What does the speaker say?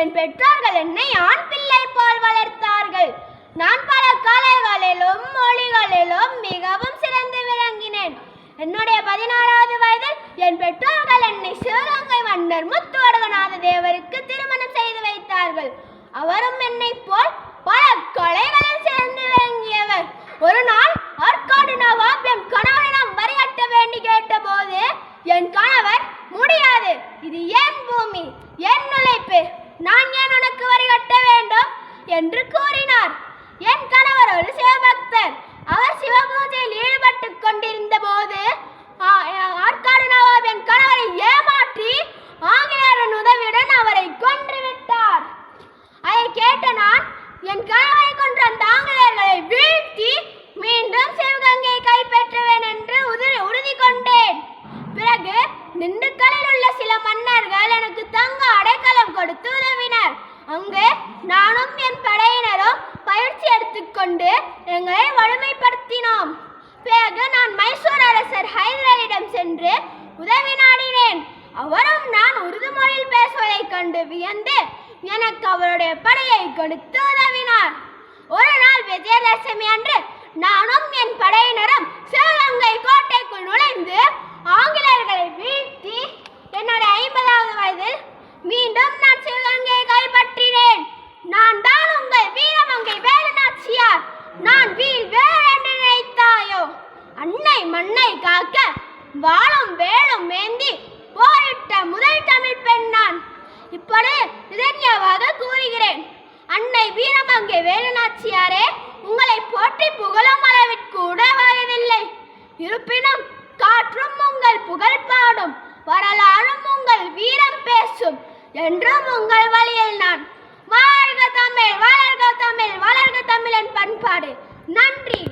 என் பெற்றோர்கள் என்னை ஆண் பிள்ளை போல் வளர்த்தார்கள். நான் பல கலைகளிலும் மொழிகளிலும் மிகவும் சிறந்து விளங்கினேன். என்னுடைய 16வது வயதில் என் பெற்றோர்கள் என்னை சிவகங்கை மன்னர் முத்துவடுகநாத தேவருக்கு திருமணம் செய்து வைத்தார்கள். அவரும் என்னை போல் பல கலைகளில் சிறந்து விளங்கியவர். ஒரு நாள் ஆற்காடு நவாப் என் கணவனிடம் வரி கட்ட வேண்டி கேட்டபோது என் கணவர், முடியாது, இது என் பூமி, என் உழைப்பு, நான் ஏன் உனக்கு வரி கட்ட வேண்டும் என்று கூறினார். என் கணவர் ஒரு சிவபக்தர். அவர் சிவபூஜையில் ஈடுபட்டுக் கொண்டிருந்த போது ஆற்காடு நவாப் என் கணவரை ஏமாற்றி ஆங்கிலேயரின் உதவியுடன் அவரை கொன்றுவிட்டார். அதை கேட்ட நான் என் கணவரை கொன்ற அந்த ஆங்கிலேயர்களை வீழ்த்தி மீண்டும் சிவகங்கையை கைப்பற்றுவேன் என்று உறுதி கொண்டேன். பிறகு திண்டுக்கல்லில் உள்ள சில மன்னர்கள் எனக்கு தங்க அடைக்கலம் கொடுத்து உதவினர். அங்கு நானும் என் படையினரும் பயிற்சி எடுத்துக்கொண்டு எங்களை வலிமைப்படுத்தினோம். பிறகு நான் மைசூர் அரசர் ஹைதராலியிடம் சென்று உதவி நாடினேன். அவரும் நான் உருது மொழியில் பேசுவதைக் கண்டு வியந்து எனக்கு அவருடைய படையை கொடுத்து உதவினார். ஒரு நாள் விஜயதசமி அன்று நானும் என் படையினரும் சிவகங்கை கோட்டைக்குள் நுழைந்து ஆங்கிலேயர்களை வீழ்த்தி என்னுடைய 50வது வயதில் மீண்டும் நான் சிவகங்கையை கைப்பற்றினேன். நான் தான் உங்கள் வீரமங்கை வேலுநாச்சியார். நான் வீல் வேல் என்று நினைத்தாயோ? அன்னை மண்ணை காக்க வாளும் வேலும் ஏந்தி போரிட்ட முதல் தமிழ் பெண் நான். இப்படி இதன்யவாக கூறுகிறேன். அன்னை வீரமங்கை வேலுநாச்சியாரே, உங்களை போற்றி புகழும் அளவிற்கூட வயதில்லை. இருப்பினும் காற்றும் உங்கள் புகழ் பாடும், வரலாறும் உங்கள் வீரம் பேசும். என்றும் உங்கள் வழியில் நான். வாழ்க தமிழ், வளர்க தமிழ், வளர்க தமிழன் பண்பாடு. நன்றி.